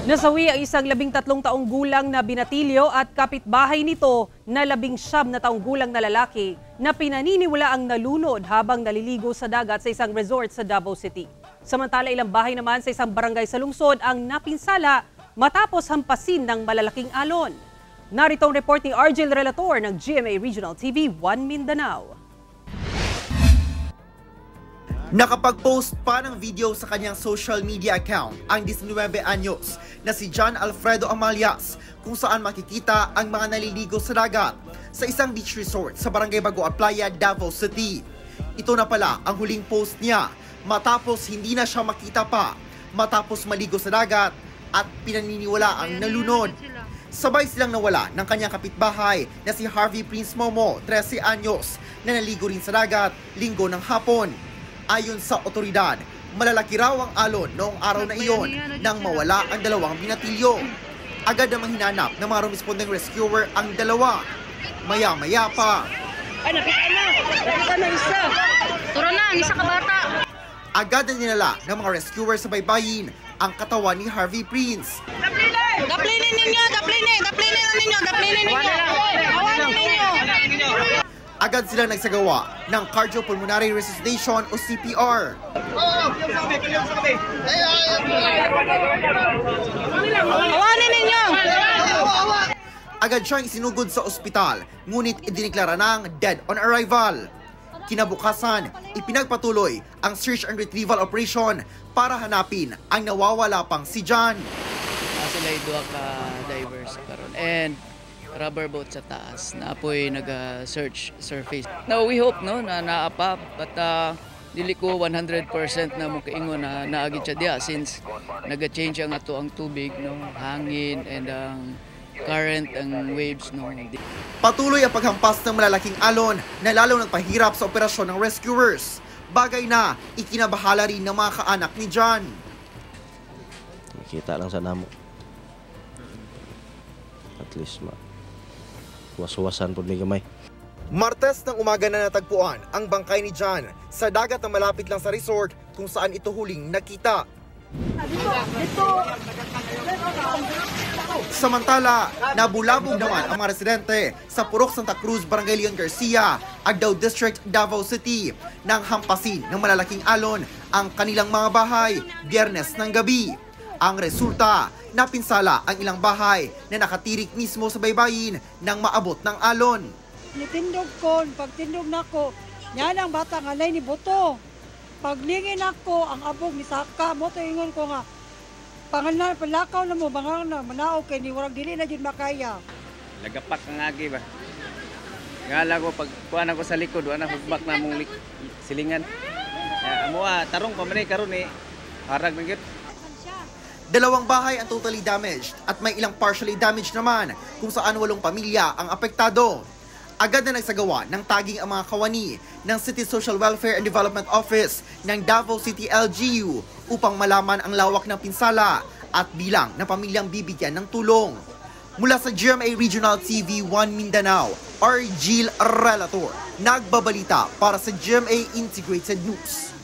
Nasawi ang isang 13 taong gulang na binatilyo at kapitbahay nito na 19 na taong gulang na lalaki na pinaniniwala ang nalunod habang naliligo sa dagat sa isang resort sa Davao City. Samantala, ilang bahay naman sa isang barangay sa lungsod ang napinsala matapos hampasin ng malalaking alon. Narito ang report ni Argel Relator ng GMA Regional TV 1 Mindanao. Nakapag-post pa ng video sa kanyang social media account ang 19 anyos na si John Alfredo Amalias kung saan makikita ang mga naliligo sa dagat sa isang beach resort sa Barangay Bagoa Playa, Davao City. Ito na pala ang huling post niya matapos hindi na siya makita pa matapos maligo sa dagat at pinaniniwala ang nalunod. Sabay silang nawala ng kanyang kapitbahay na si Harvey Prince Momo, 13 anyos, na naligo rin sa dagat linggo ng hapon. Ayon sa otoridad, malalaki raw ang alon noong araw na iyon nang mawala ang dalawang binatilyo. Agad namang hinanap ng mga responding rescuer ang dalawa. Maya-maya pa. Ay, nakita na isa. Turo na, ang isa ka bata. Agad na ninala ng mga rescuer sa baybayin ang katawan ni Harvey Prince. Daplinin ninyo. Agad silang nagsagawa ng cardiopulmonary resuscitation o CPR. Awanin ninyo. Agad siyang isinugod sa ospital, ngunit idiniklara ng dead on arrival. Kinabukasan, ipinagpatuloy ang search and retrieval operation para hanapin ang nawawala pang si John. Sila duha ka divers karon and rubber boat sa taas na apoy nag-search surface. Now we hope no na naapa but dili ko 100% na mo kaingon na naagi siya diha since naga-change ang ato ang tubig no, hangin and ang current ang waves no. Patuloy ang paghampas ng malalaking alon na lalo nagpahirap sa operasyon ng rescuers. Bagay na ikinabahala rin ng mga kaanak ni John. Kita lang sa namo. At least was-wasan po may gamay. Martes ng umaga na natagpuan ang bangkay ni John sa dagat na malapit lang sa resort kung saan ito huling nakita. Samantala, nabulabog naman ang mga residente sa Purok Santa Cruz, Barangay Leon Garcia, Agdao District, Davao City nang hampasin ng malalaking alon ang kanilang mga bahay Biyernes ng gabi. Ang resulta, napinsala ang ilang bahay na nakatirik mismo sa baybayin nang maabot ng alon. Nitindog ko, pagtindog na ko, yan ang bata nga ni buto. Paglingin ako, ang abog ni Saka, mo ingon ko nga, pangalan, palakaw na mo, bangang na, manaog kay ni warag dili na dyan makaya. Lagapak ang agi ba? Ngala ko, pag kuhan ako sa likod, wala na hugbak na mong silingan. Amo tarong pa man karon harag na gyud. Dalawang bahay ang totally damaged at may ilang partially damaged naman kung saan 8 pamilya ang apektado. Agad na nagsagawa ng tagging ang mga kawani ng City Social Welfare and Development Office ng Davao City LGU upang malaman ang lawak ng pinsala at bilang ng pamilyang bibigyan ng tulong. Mula sa GMA Regional TV 1 Mindanao, Argel Relator, nagbabalita para sa GMA Integrated News.